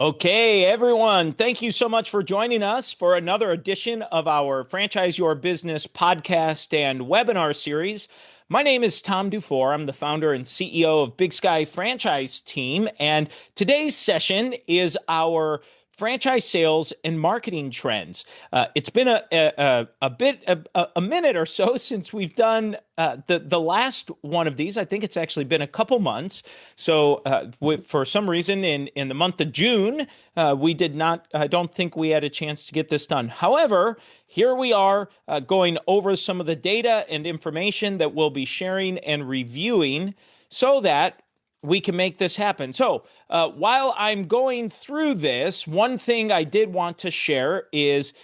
Okay, everyone, thank you so much for joining us for another edition of our Franchise Your Business podcast and webinar series. My name is Tom Dufour. I'm the founder and CEO of Big Sky Franchise Team, and today's session is our franchise sales and marketing trends. It's been a minute or so since we've done the last one of these. I think it's actually been a couple months. So for some reason in the month of June, we did not. I don't think we had a chance to get this done. However, here we are going over some of the data and information that we'll be sharing and reviewing so that we can make this happen. So while I'm going through this, one thing I did want to share is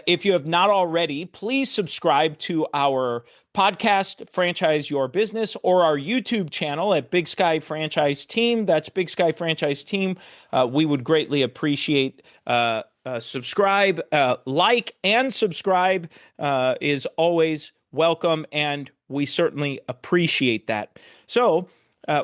if you have not already, please subscribe to our podcast, Franchise Your Business, or our YouTube channel at Big Sky Franchise Team. That's Big Sky Franchise Team. We would greatly appreciate subscribe, like, and subscribe is always welcome, and we certainly appreciate that. So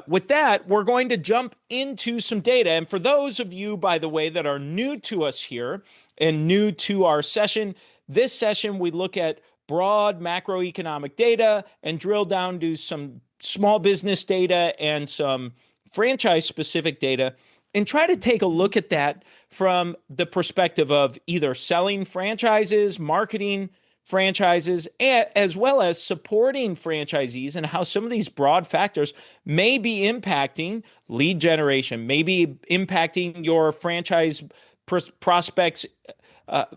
with that, we're going to jump into some data. And for those of you, by the way, that are new to us here and new to our session, this session we look at broad macroeconomic data and drill down to some small business data and some franchise-specific data and try to take a look at that from the perspective of either selling franchises, marketing franchises, as well as supporting franchisees, and how some of these broad factors may be impacting lead generation, may be impacting your franchise prospects'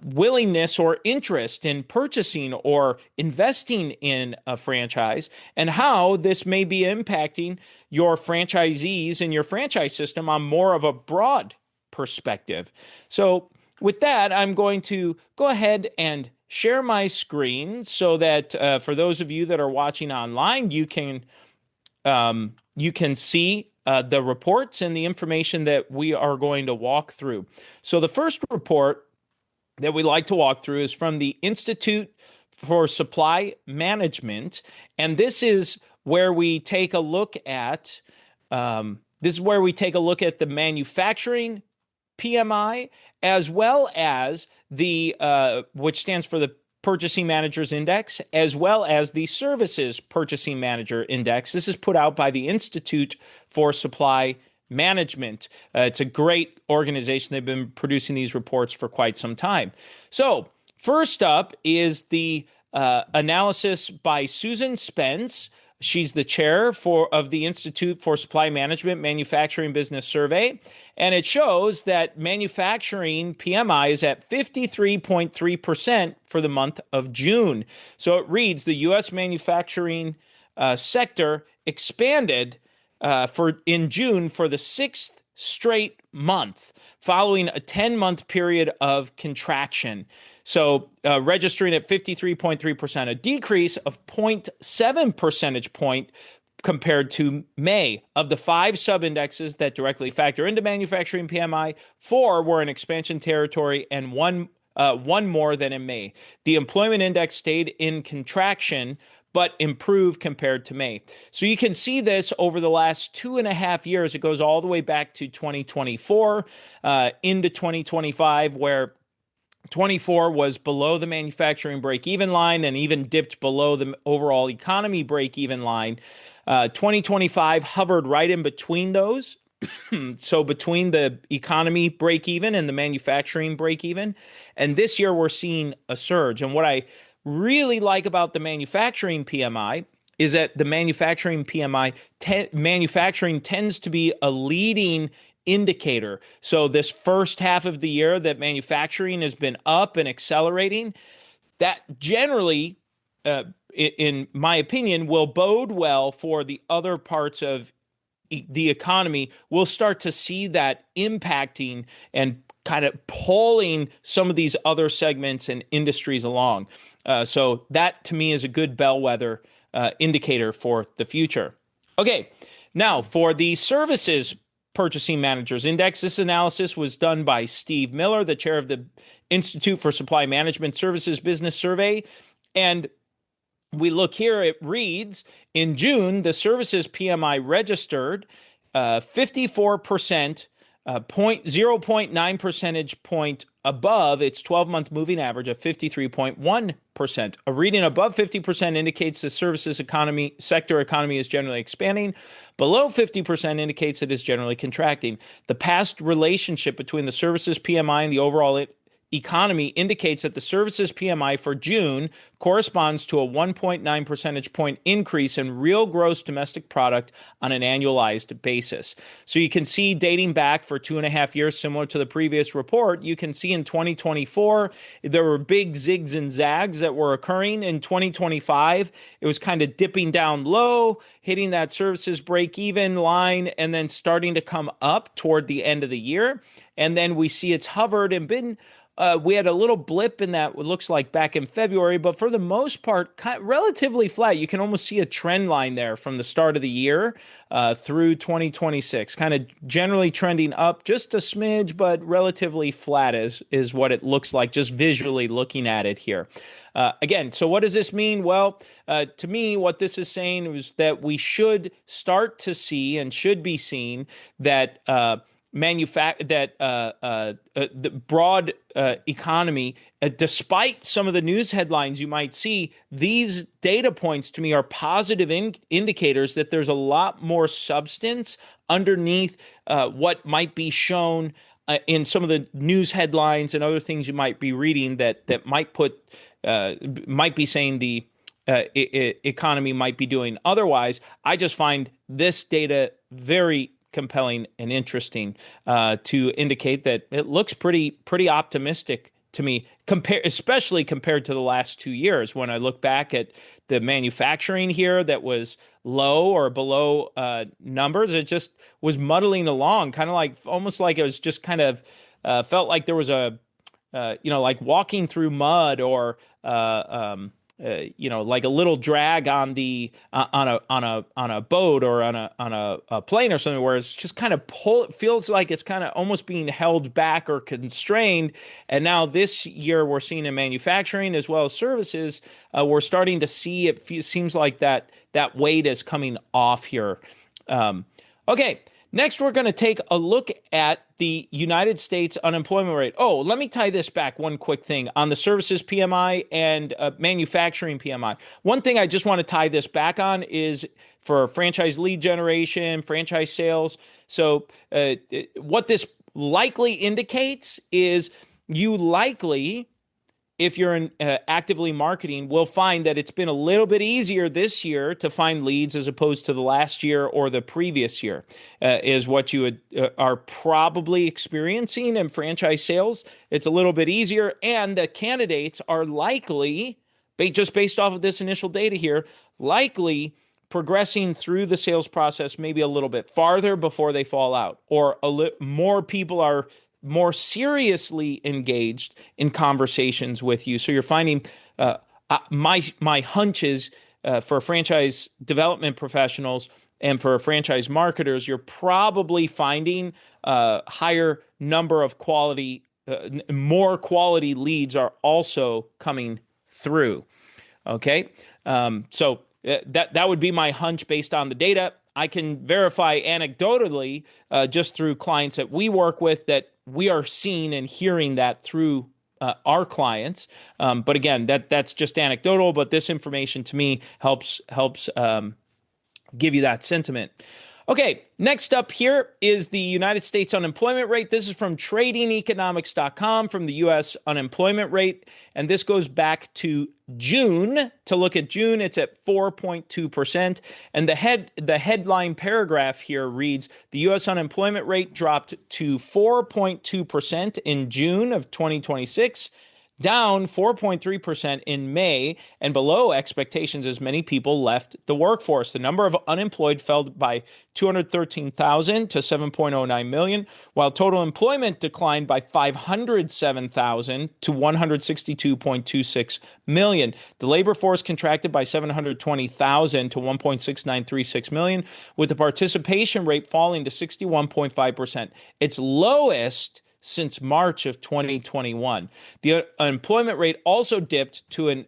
willingness or interest in purchasing or investing in a franchise, and how this may be impacting your franchisees and your franchise system on more of a broad perspective. So with that, I'm going to go ahead and share my screen so that for those of you that are watching online, you can see the reports and the information that we are going to walk through. So the first report that we like to walk through is from the Institute for Supply Management, and this is where we take a look at the manufacturing PMI, as well as the which stands for the Purchasing Managers Index, as well as the Services Purchasing Manager Index. This is put out by the Institute for Supply Management. It's a great organization. They've been producing these reports for quite some time. So first up is the analysis by Susan Spence. She's the chair of the Institute for Supply Management Manufacturing Business Survey, and it shows that manufacturing PMI is at 53.3% for the month of June. So it reads, the U.S. manufacturing sector expanded in June for the sixth straight month, following a 10-month period of contraction. So registering at 53.3%, a decrease of 0.7 percentage point compared to May. Of the 5 sub-indexes that directly factor into manufacturing PMI, 4 were in expansion territory and one more than in May. The employment index stayed in contraction, but improved compared to May. So you can see this over the last 2.5 years. It goes all the way back to 2024 into 2025, where 24 was below the manufacturing break-even line and even dipped below the overall economy break-even line. 2025 hovered right in between those. So between the economy break-even and the manufacturing break-even. And this year we're seeing a surge. And what I really like about the manufacturing PMI is that the manufacturing PMI, manufacturing tends to be a leading indicator. So this first half of the year that manufacturing has been up and accelerating, that generally, in my opinion, will bode well for the other parts of the economy. We'll start to see that impacting and kind of pulling some of these other segments and industries along. So that, to me, is a good bellwether indicator for the future. Okay, now for the Services Purchasing Managers Index, this analysis was done by Steve Miller, the chair of the Institute for Supply Management Services Business Survey. And we look here, it reads, in June, the services PMI registered 54% 0.9 percentage point above its 12-month moving average of 53.1%. A reading above 50% indicates the services sector economy is generally expanding. Below 50% indicates it is generally contracting. The past relationship between the services PMI and the overall economy indicates that the services PMI for June corresponds to a 1.9 percentage point increase in real gross domestic product on an annualized basis. So you can see, dating back for 2.5 years, similar to the previous report, you can see in 2024, there were big zigs and zags that were occurring. In 2025, it was kind of dipping down low, hitting that services break-even line, and then starting to come up toward the end of the year. And then we see it's hovered and been we had a little blip in that, it looks like, back in February, but for the most part, relatively flat. You can almost see a trend line there from the start of the year through 2026, kind of generally trending up just a smidge, but relatively flat is what it looks like, just visually looking at it here. Again, so what does this mean? Well, to me, what this is saying is that we should start to see and should be seeing that the broad economy, despite some of the news headlines you might see, these data points to me are positive indicators that there's a lot more substance underneath what might be shown in some of the news headlines and other things you might be reading that might be saying the economy might be doing otherwise. I just find this data very compelling and interesting to indicate that it looks pretty optimistic to me, especially compared to the last 2 years. When I look back at the manufacturing here that was low or below numbers, it just was muddling along, kind of like almost like it was just kind of felt like there was like walking through mud or like a little drag on the on a boat or on a plane or something, where it's just kind of it feels like it's kind of almost being held back or constrained. And now this year we're seeing in manufacturing as well as services, we're starting to see it seems like that weight is coming off here. Okay. Next, we're going to take a look at the United States unemployment rate. Oh, let me tie this back one quick thing on the services PMI and manufacturing PMI. One thing I just want to tie this back on is for franchise lead generation, franchise sales. So what this likely indicates is you likely, if you're actively marketing, will find that it's been a little bit easier this year to find leads as opposed to the last year or the previous year, is what you are probably experiencing in franchise sales. It's a little bit easier, and the candidates are likely, just based off of this initial data here, likely progressing through the sales process maybe a little bit farther before they fall out, or more people are more seriously engaged in conversations with you. So you're finding my hunch is for franchise development professionals and for franchise marketers, you're probably finding a higher number of more quality leads are also coming through. Okay, so that would be my hunch based on the data. I can verify anecdotally just through clients that we work with that we are seeing and hearing that through our clients. But again, that's just anecdotal, but this information to me helps give you that sentiment. Okay, next up here is the United States unemployment rate. This is from tradingeconomics.com, from the U.S. unemployment rate, and this goes back to June. To look at June, it's at 4.2%, and the headline paragraph here reads, the U.S. unemployment rate dropped to 4.2% in June of 2026, down 4.3% in May, and below expectations as many people left the workforce. The number of unemployed fell by 213,000 to 7.09 million, while total employment declined by 507,000 to 162.26 million. The labor force contracted by 720,000 to 1.6936 million, with the participation rate falling to 61.5%. Its lowest since March of 2021. The unemployment rate also dipped to an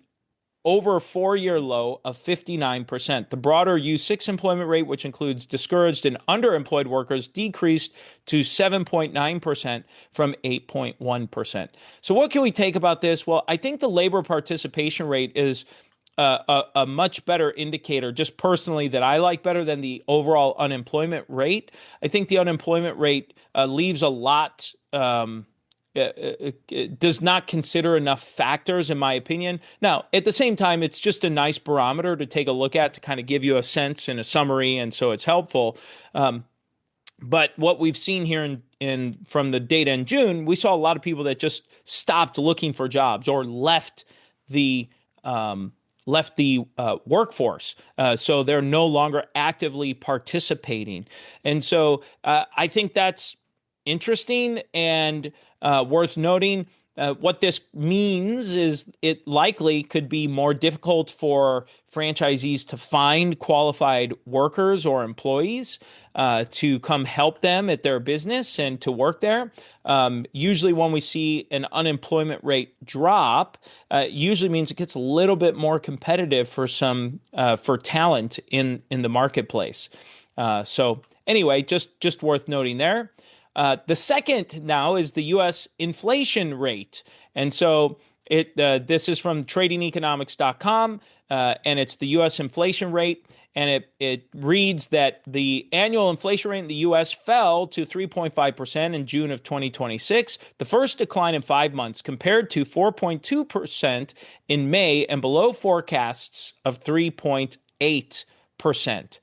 over a 4-year low of 59%. The broader U6 employment rate, which includes discouraged and underemployed workers, decreased to 7.9% from 8.1%. So what can we take about this? Well, I think the labor participation rate is a much better indicator, just personally, that I like better than the overall unemployment rate. I think the unemployment rate leaves a lot does not consider enough factors, in my opinion. Now, at the same time, it's just a nice barometer to take a look at to kind of give you a sense and a summary, and so it's helpful. But what we've seen here in from the data in June, we saw a lot of people that just stopped looking for jobs or left the workforce. So they're no longer actively participating. And so I think that's interesting and worth noting. What this means is it likely could be more difficult for franchisees to find qualified workers or employees to come help them at their business and to work there. Usually when we see an unemployment rate drop, usually means it gets a little bit more competitive for talent in the marketplace. So anyway, just worth noting there. The second now is the U.S. inflation rate. And so this is from tradingeconomics.com, and it's the U.S. inflation rate. And it reads that the annual inflation rate in the U.S. fell to 3.5% in June of 2026, the first decline in 5 months, compared to 4.2% in May and below forecasts of 3.8%.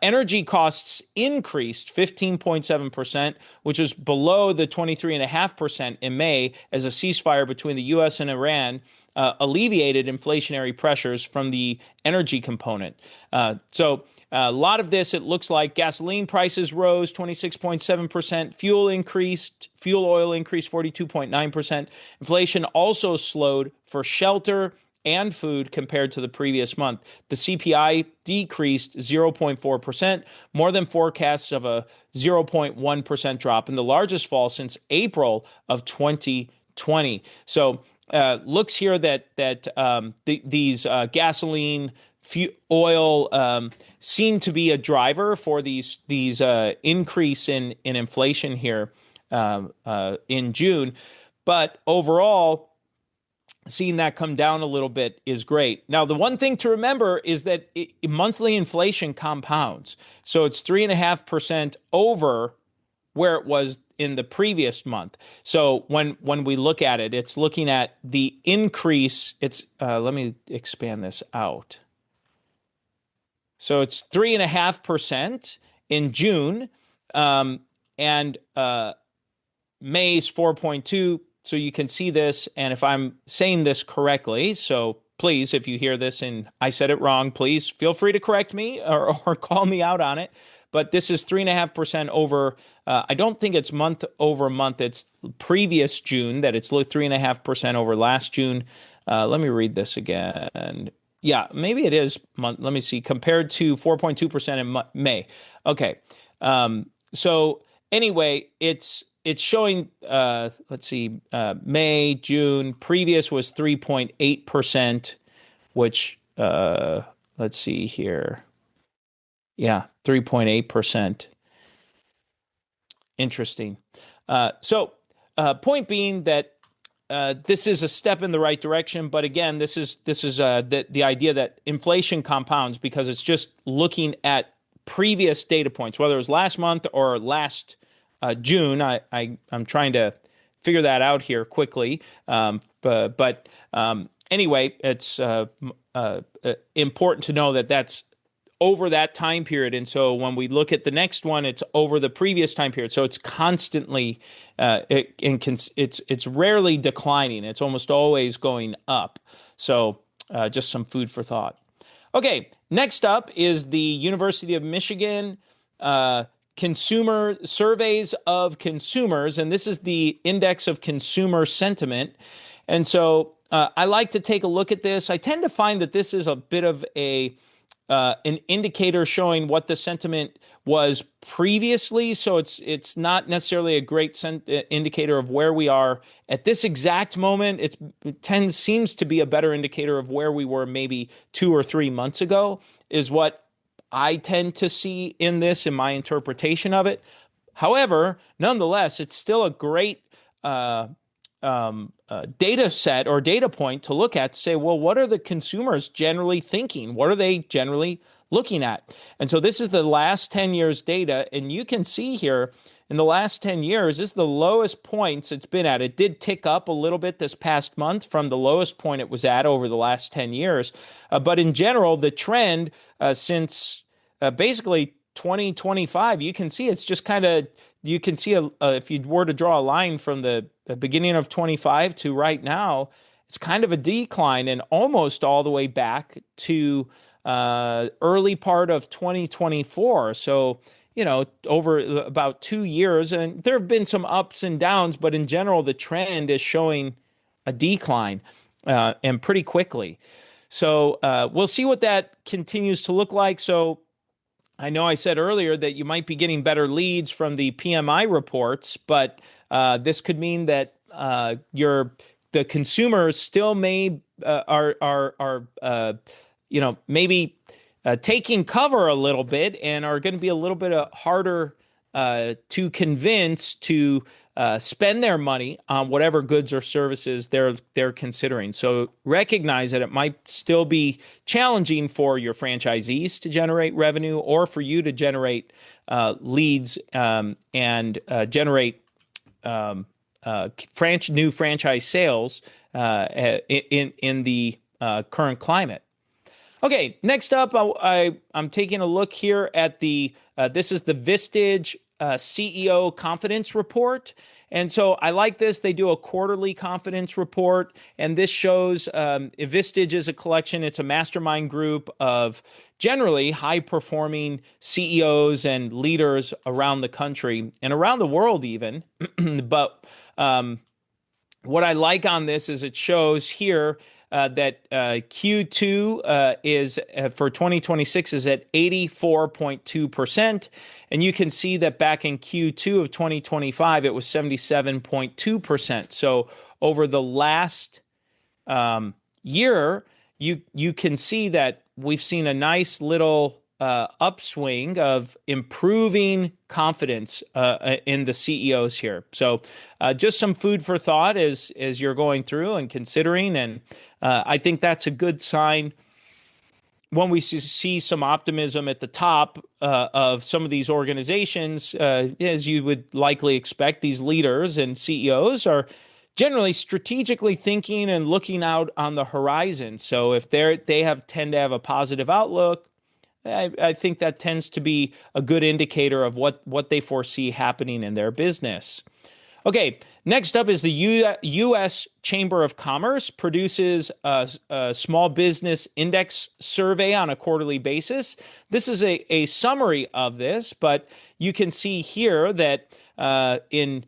Energy costs increased 15.7%, which was below the 23.5% in May, as a ceasefire between the U.S. and Iran alleviated inflationary pressures from the energy component. So a lot of this, it looks like gasoline prices rose 26.7%, fuel oil increased 42.9%. Inflation also slowed for shelter and food compared to the previous month. The CPI decreased 0.4%, more than forecasts of a 0.1% drop, and the largest fall since April of 2020. So looks here that these gasoline, oil seem to be a driver for these increase in inflation here in June. But overall, seeing that come down a little bit is great. Now, the one thing to remember is that monthly inflation compounds. So it's 3.5% over where it was in the previous month. So when we look at it, it's looking at the increase. It's let me expand this out. So it's 3.5% in June, and May's 4.2%. So you can see this, and if I'm saying this correctly, so please, if you hear this and I said it wrong, please feel free to correct me or call me out on it. But this is 3.5% over. I don't think it's month over month. It's previous June that it's 3.5% over last June. Let me read this again. Yeah, maybe it is month. Let me see. Compared to 4.2% in May. Okay. So anyway, it's showing, let's see, May, June, previous was 3.8%, which, let's see here. Yeah, 3.8%. Interesting. So point being that this is a step in the right direction, but again, this is the idea that inflation compounds because it's just looking at previous data points, whether it was last month or last June. I'm trying to figure that out here quickly. But anyway, it's important to know that that's over that time period. And so when we look at the next one, it's over the previous time period. So it's constantly, it's rarely declining. It's almost always going up. So just some food for thought. Okay, next up is the University of Michigan consumer surveys of consumers, and this is the index of consumer sentiment. And so I like to take a look at this. I tend to find that this is a bit of a an indicator showing what the sentiment was previously. So it's not necessarily a great indicator of where we are at this exact moment. Seems to be a better indicator of where we were maybe 2 or 3 months ago, is what I tend to see in this, in my interpretation of it. However, nonetheless, it's still a great data set or data point to look at to say, well, what are the consumers generally thinking? What are they generally looking at? And so this is the last 10 years data. And you can see here in the last 10 years, this is the lowest points it's been at. It did tick up a little bit this past month from the lowest point it was at over the last 10 years. But in general, the trend since basically 2025, you can see it's just kind of, you can see if you were to draw a line from the beginning of 25 to right now, it's kind of a decline and almost all the way back to early part of 2024. So, over about 2 years, and there have been some ups and downs, but in general, the trend is showing a decline and pretty quickly. So we'll see what that continues to look like. So I know I said earlier that you might be getting better leads from the PMI reports, but this could mean that the consumers still may maybe taking cover a little bit and are going to be a little bit harder to convince to spend their money on whatever goods or services they're considering. So recognize that it might still be challenging for your franchisees to generate revenue, or for you to generate leads and generate new franchise sales in the current climate. Okay, next up, I'm taking a look here at this is the Vistage CEO confidence report. And so I like this. They do a quarterly confidence report, and this shows Vistage is a collection. It's a mastermind group of generally high-performing CEOs and leaders around the country and around the world even. But what I like on this is it shows here that Q2 is for 2026 is at 84.2%. And you can see that back in Q2 of 2025, it was 77.2%. So over the last year, you can see that we've seen a nice little upswing of improving confidence in the CEOs here. So just some food for thought as you're going through and considering. And I think that's a good sign when we see some optimism at the top of some of these organizations. As you would likely expect, these leaders and CEOs are generally strategically thinking and looking out on the horizon. So if they tend to have a positive outlook, I think that tends to be a good indicator of what they foresee happening in their business. Okay, next up is the U.S. Chamber of Commerce produces a small business index survey on a quarterly basis. This is a summary of this, but you can see here that in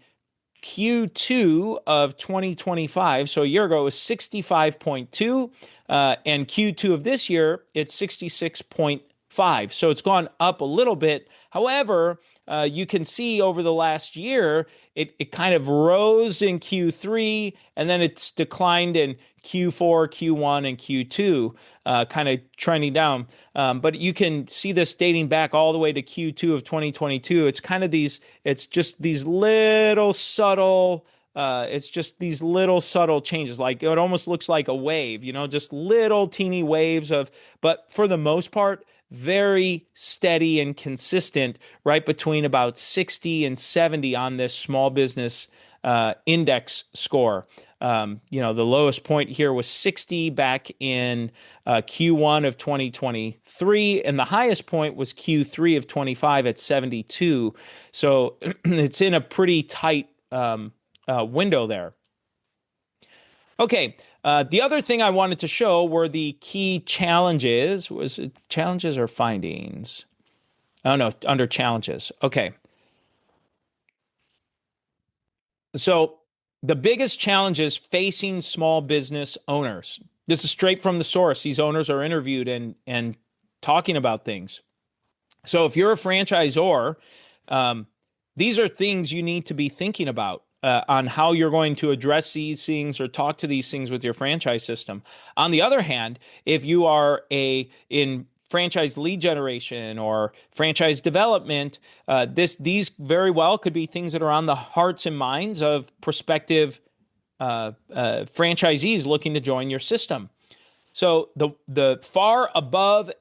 Q2 of 2025, so a year ago, it was 65.2, and Q2 of this year, it's 66.5. So it's gone up a little bit. However, you can see over the last year, it kind of rose in Q3, and then it's declined in Q4, Q1, and Q2, kind of trending down. But you can see this dating back all the way to Q2 of 2022. It's kind of it's just these little subtle changes. Like it almost looks like a wave, just little teeny waves but for the most part, very steady and consistent, right between about 60 and 70 on this small business index score. The lowest point here was 60 back in Q1 of 2023, and the highest point was Q3 of 25 at 72. So it's in a pretty tight window there. Okay, the other thing I wanted to show were the key challenges. Was it challenges or findings? Oh, no, under challenges. Okay. So the biggest challenges facing small business owners. This is straight from the source. These owners are interviewed and talking about things. So if you're a franchisor, these are things you need to be thinking about on how you're going to address these things or talk to these things with your franchise system. On the other hand, if you are in franchise lead generation or franchise development, these very well could be things that are on the hearts and minds of prospective franchisees looking to join your system. So the far above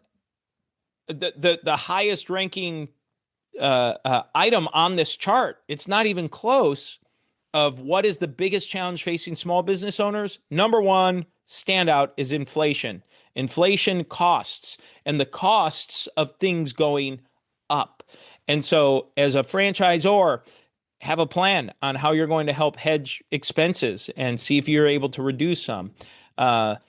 the highest ranking item on this chart, it's not even close, of what is the biggest challenge facing small business owners. Number one standout is inflation. Inflation costs, and the costs of things going up. And so as a franchisor, have a plan on how you're going to help hedge expenses and see if you're able to reduce some. The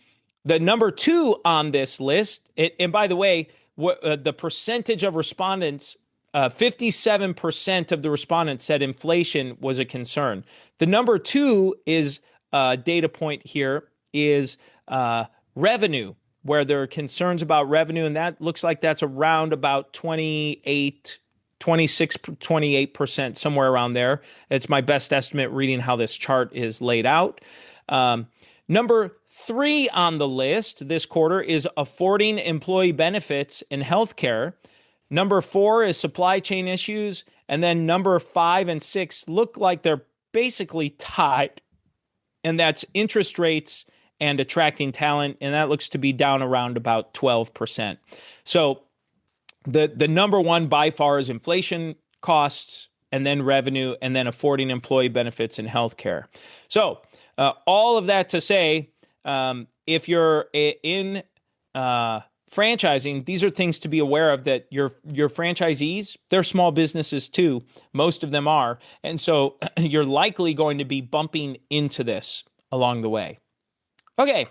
number two on this list, and by the way, the percentage of respondents, 57% of the respondents said inflation was a concern. The number two is data point here is revenue, where there are concerns about revenue, and that looks like that's around about 26, 28%, somewhere around there. It's my best estimate reading how this chart is laid out. Number three on the list this quarter is affording employee benefits in healthcare. Number four is supply chain issues. And then number 5 and 6 look like they're basically tied. And that's interest rates and attracting talent. And that looks to be down around about 12%. So the number one by far is inflation costs, and then revenue, and then affording employee benefits in healthcare. So all of that to say, if you're in franchising, these are things to be aware of, that your franchisees, they're small businesses too. Most of them are. And so you're likely going to be bumping into this along the way. Okay.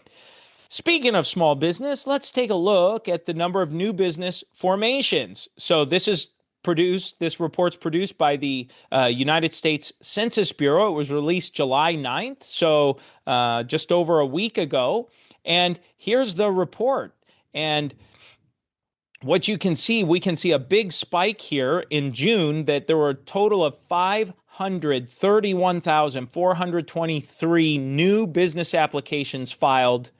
Speaking of small business, let's take a look at the number of new business formations. So this report's produced by the United States Census Bureau. It was released July 9th, so just over a week ago. And here's the report. And what you can see, we can see a big spike here in June, that there were a total of 531,423 new business applications filed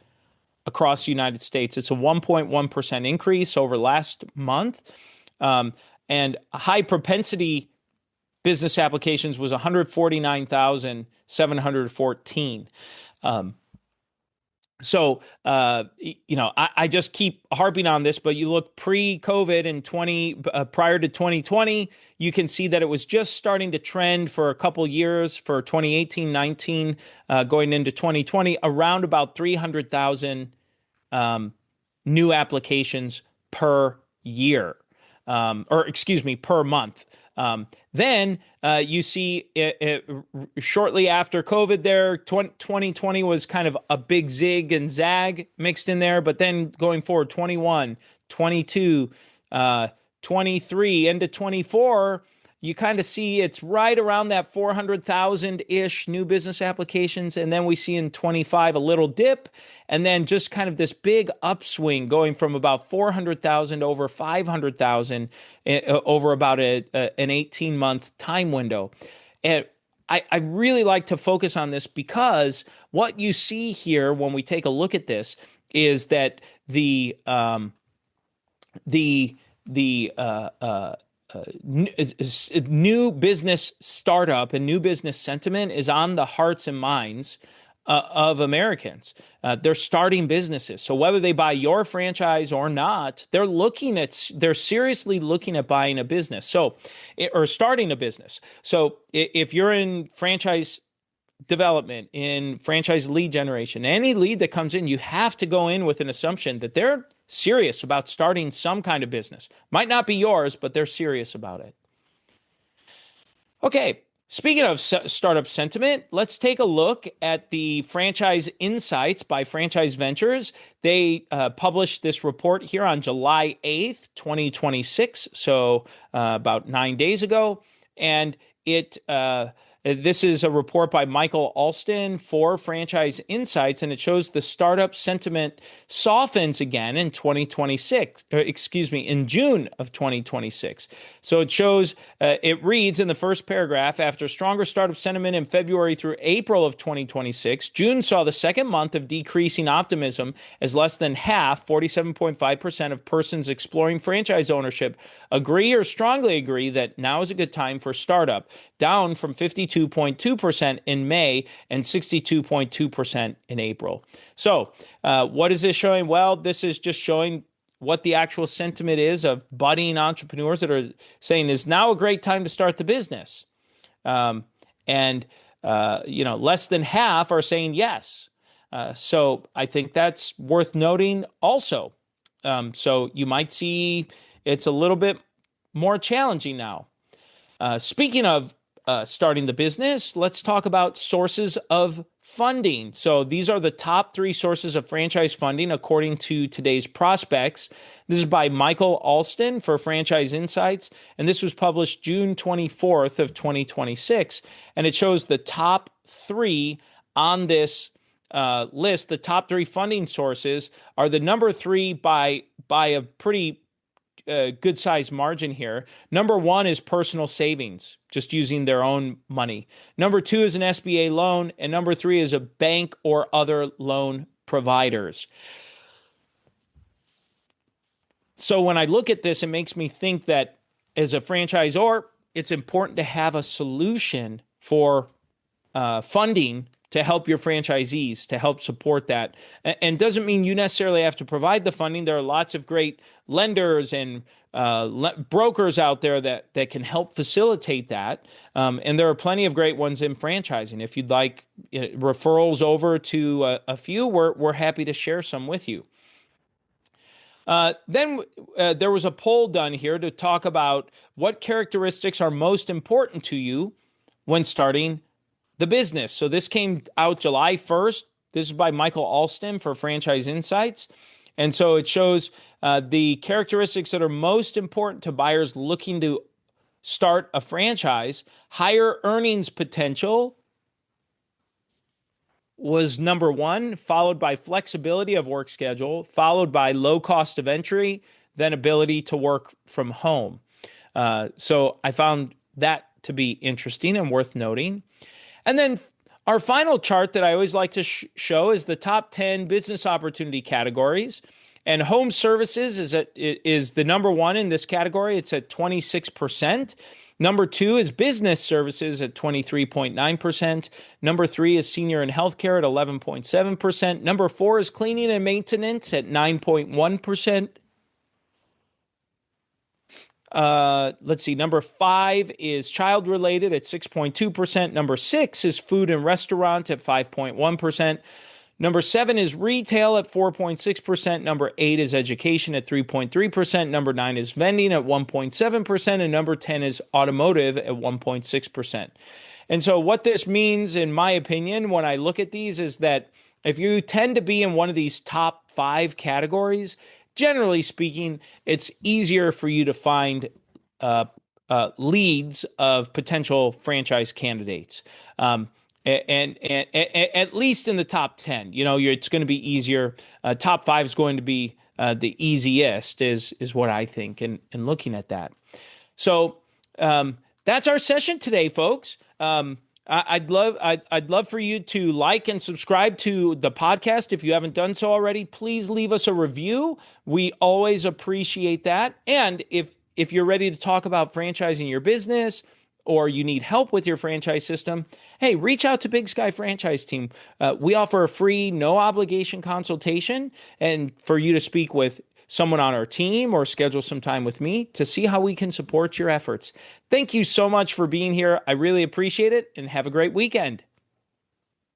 across the United States. It's a 1.1% increase over last month. And high propensity business applications was 149,714. So, I just keep harping on this, but you look pre-COVID and prior to 2020, you can see that it was just starting to trend for a couple years, for 2018, 19, going into 2020, around about 300,000 new applications per year, per month. Then you see shortly after COVID there, 2020 was kind of a big zig and zag mixed in there. But then going forward, 21, 22, 23 into 24, you kind of see it's right around that 400,000-ish new business applications. And then we see in 25 a little dip, and then just kind of this big upswing going from about 400,000 over 500,000 over about an 18-month time window. And I really like to focus on this, because what you see here when we take a look at this is that the new business startup and new business sentiment is on the hearts and minds of Americans. They're starting businesses. So whether they buy your franchise or not, they're seriously looking at buying a business. Or starting a business. So if you're in franchise development, in franchise lead generation, any lead that comes in, you have to go in with an assumption that they're serious about starting some kind of business. Might not be yours, but they're serious about it. Okay, speaking of startup sentiment, let's take a look at the Franchise Insights by Franchise Ventures. They published this report here on July 8th, 2026, so about 9 days ago. And it This is a report by Michael Alston for Franchise Insights, and it shows the startup sentiment softens again in 2026, in June of 2026. So it shows, it reads in the first paragraph, after stronger startup sentiment in February through April of 2026, June saw the second month of decreasing optimism as less than half, 47.5% of persons exploring franchise ownership agree or strongly agree that now is a good time for startup, down from 52.2% in May and 62.2% in April. So what is this showing? Well, this is just showing what the actual sentiment is of budding entrepreneurs that are saying is now a great time to start the business. And less than half are saying yes. So I think that's worth noting also. So you might see it's a little bit more challenging now. Speaking of starting the business, let's talk about sources of funding. So these are the top 3 sources of franchise funding according to today's prospects. This is by Michael Alston for Franchise Insights, and this was published June 24th of 2026. And it shows the top 3 on this list. The top 3 funding sources are the number 3 by a pretty good size margin here. Number 1 is personal savings, just using their own money. Number 2 is an SBA loan, and number 3 is a bank or other loan providers. So when I look at this, it makes me think that as a franchisor, it's important to have a solution for funding to help your franchisees, to help support that. And doesn't mean you necessarily have to provide the funding. There are lots of great lenders and brokers out there that can help facilitate that. And there are plenty of great ones in franchising. If you'd like referrals over to a few, we're happy to share some with you. Then there was a poll done here to talk about what characteristics are most important to you when starting the business. So this came out July 1st. This is by Michael Alston for Franchise Insights. And so it shows the characteristics that are most important to buyers looking to start a franchise. Higher earnings potential was number 1, followed by flexibility of work schedule, followed by low cost of entry, then ability to work from home. So I found that to be interesting and worth noting. And then our final chart that I always like to show is the top 10 business opportunity categories. And home services is the number 1 in this category. It's at 26%. Number 2 is business services at 23.9%. Number 3 is senior and healthcare at 11.7%. Number 4 is cleaning and maintenance at 9.1%. Let's see. Number 5 is child related at 6.2%. Number 6 is food and restaurant at 5.1%. Number 7 is retail at 4.6%. Number 8 is education at 3.3%. Number 9 is vending at 1.7%. And number 10 is automotive at 1.6%. And so what this means, in my opinion, when I look at these, is that if you tend to be in one of these top 5 categories, generally speaking, it's easier for you to find leads of potential franchise candidates. And at least in the top 10, it's going to be easier. Top 5 is going to be the easiest, is what I think, in looking at that. So that's our session today, folks. I'd love for you to like and subscribe to the podcast. If you haven't done so already, please leave us a review. We always appreciate that. And if you're ready to talk about franchising your business, or you need help with your franchise system, hey, reach out to Big Sky Franchise Team. We offer a free, no obligation consultation, and for you to speak with someone on our team or schedule some time with me to see how we can support your efforts. Thank you so much for being here. I really appreciate it, and have a great weekend.